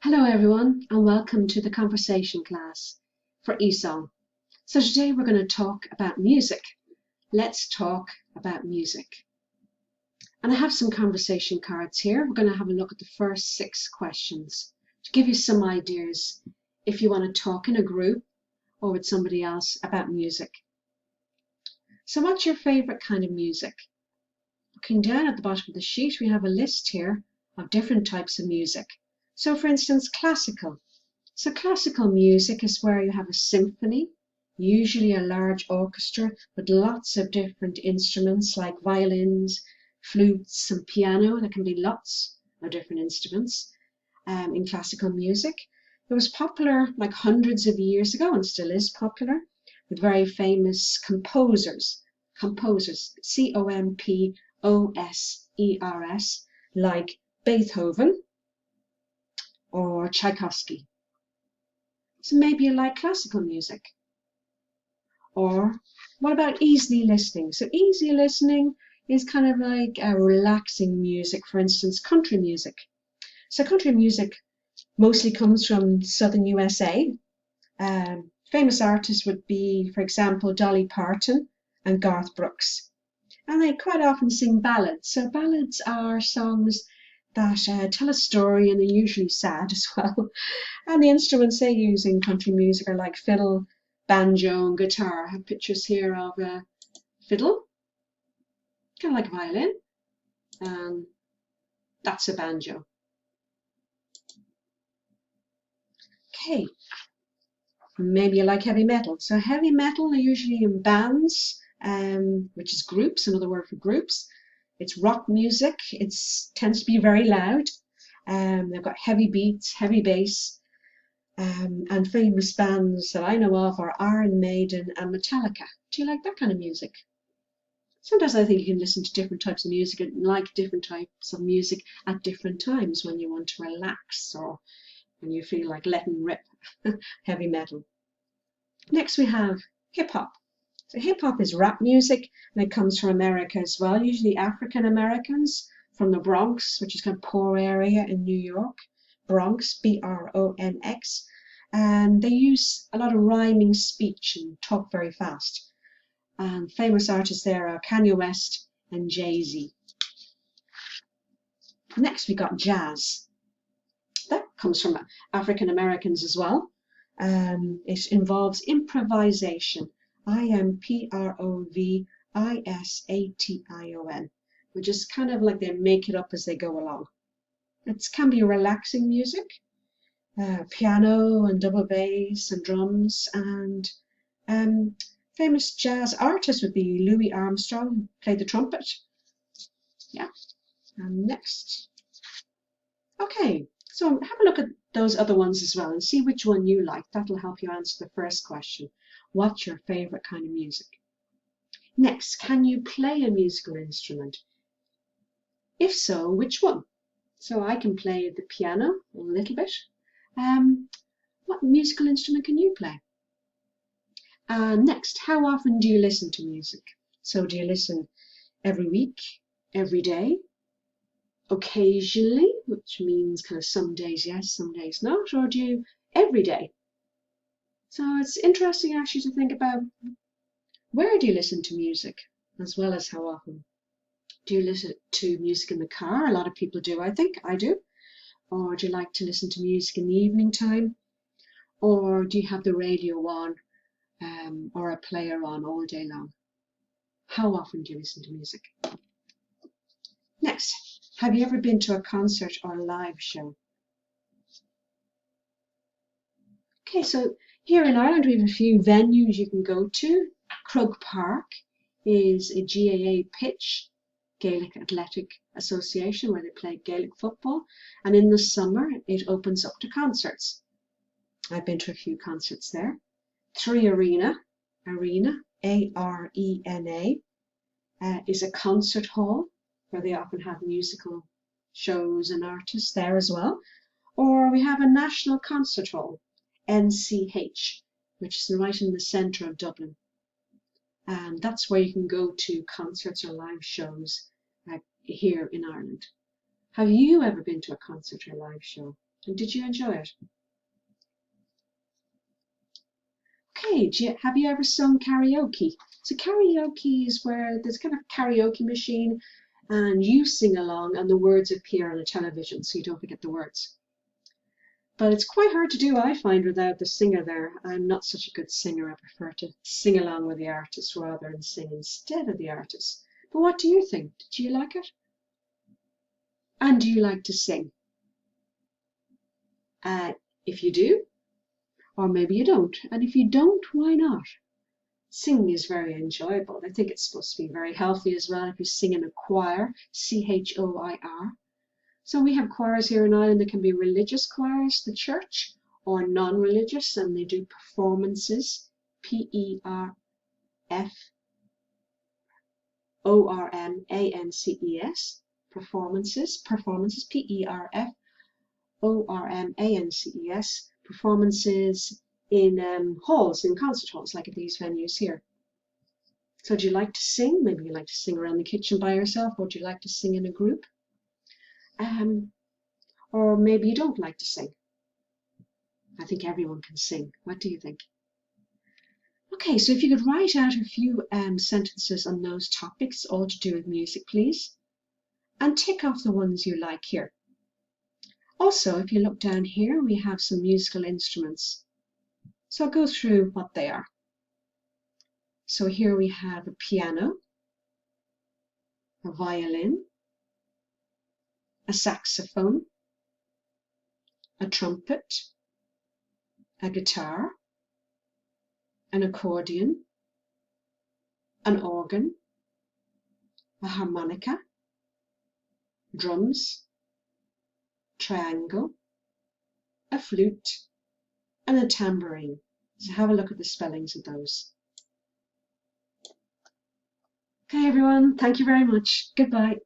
Hello everyone and welcome to the conversation class for ESOL. So today we're going to talk about music. Let's talk about music. And I have some conversation cards here. We're going to have a look at the first 6 questions to give you some ideas if you want to talk in a group or with somebody else about music. So what's your favorite kind of music? Looking down at the bottom of the sheet, we have a list here of different types of music. So for instance, classical. So classical music is where you have a symphony, usually a large orchestra with lots of different instruments like violins, flutes and piano. There can be lots of different instruments in classical music. It was popular like hundreds of years ago and still is popular with very famous composers, C-O-M-P-O-S-E-R-S, like Beethoven or Tchaikovsky. So maybe you like classical music. Or what about easy listening? So easy listening is kind of like a relaxing music, for instance, country music. So country music mostly comes from southern USA. Famous artists would be, for example, Dolly Parton and Garth Brooks. And they quite often sing ballads. So ballads are songs that tell a story, and they're usually sad as well. And the instruments they use in country music are like fiddle, banjo and guitar. I have pictures here of a fiddle, kind of like a violin, and that's a banjo. Okay, maybe you like heavy metal. So heavy metal are usually in bands, which is groups, another word for groups. It's rock music. It tends to be very loud. They've got heavy beats, heavy bass, and famous bands that I know of are Iron Maiden and Metallica. Do you like that kind of music? Sometimes I think you can listen to different types of music and like different types of music at different times when you want to relax or when you feel like letting rip. Heavy metal. Next we have hip hop. So hip hop is rap music, and it comes from America as well, usually African Americans from the Bronx, which is kind of poor area in New York. Bronx, B-R-O-N-X. And they use a lot of rhyming speech and talk very fast. And famous artists there are Kanye West and Jay-Z. Next we got jazz. That comes from African Americans as well. It involves improvisation. I-M-P-R-O-V-I-S-A-T-I-O-N, which is kind of like they make it up as they go along. It can be relaxing music, piano and double bass and drums, and famous jazz artists would be Louis Armstrong, who played the trumpet. Yeah, and next. Okay, so have a look at those other ones as well and see which one you like. That'll help you answer the first question. What's your favorite kind of music? Next, can you play a musical instrument? If so, which one? So I can play the piano a little bit. What musical instrument can you play? Next, how often do you listen to music? So do you listen every week, every day, occasionally, which means kind of some days yes, some days not, or do you every day? So it's interesting actually to think about where do you listen to music as well as how often. Do you listen to music in the car? A lot of people do, I think. I do. Or do you like to listen to music in the evening time? Or do you have the radio on or a player on all day long? How often do you listen to music? Next, have you ever been to a concert or a live show? Okay, so here in Ireland we have a few venues you can go to. Croke Park is a GAA pitch, Gaelic Athletic Association, where they play Gaelic football, and in the summer it opens up to concerts. I've been to a few concerts there. Three Arena, A-R-E-N-A, is a concert hall where they often have musical shows and artists there as well. Or we have a National Concert Hall, NCH, which is right in the centre of Dublin. And that's where you can go to concerts or live shows here in Ireland. Have you ever been to a concert or live show? And did you enjoy it? Okay, have you ever sung karaoke? So karaoke is where there's kind of karaoke machine and you sing along and the words appear on the television so you don't forget the words. But it's quite hard to do, I find, without the singer there. I'm not such a good singer. I prefer to sing along with the artist rather than sing instead of the artist. But what do you think? Did you like it? And do you like to sing? If you do, or maybe you don't. And if you don't, why not? Singing is very enjoyable. I think it's supposed to be very healthy as well if you sing in a choir, choir. So we have choirs here in Ireland that can be religious choirs, the church, or non-religious, and they do performances, performances, performances, performances in halls, in concert halls, like at these venues here. So do you like to sing? Maybe you like to sing around the kitchen by yourself, or do you like to sing in a group? Or maybe you don't like to sing. I think everyone can sing. What do you think? Okay, so if you could write out a few sentences on those topics, all to do with music, please. And tick off the ones you like here. Also, if you look down here, we have some musical instruments. So I'll go through what they are. So here we have a piano, a violin, a saxophone, a trumpet, a guitar, an accordion, an organ, a harmonica, drums, triangle, a flute, and a tambourine. So have a look at the spellings of those. Okay, everyone, thank you very much. Goodbye.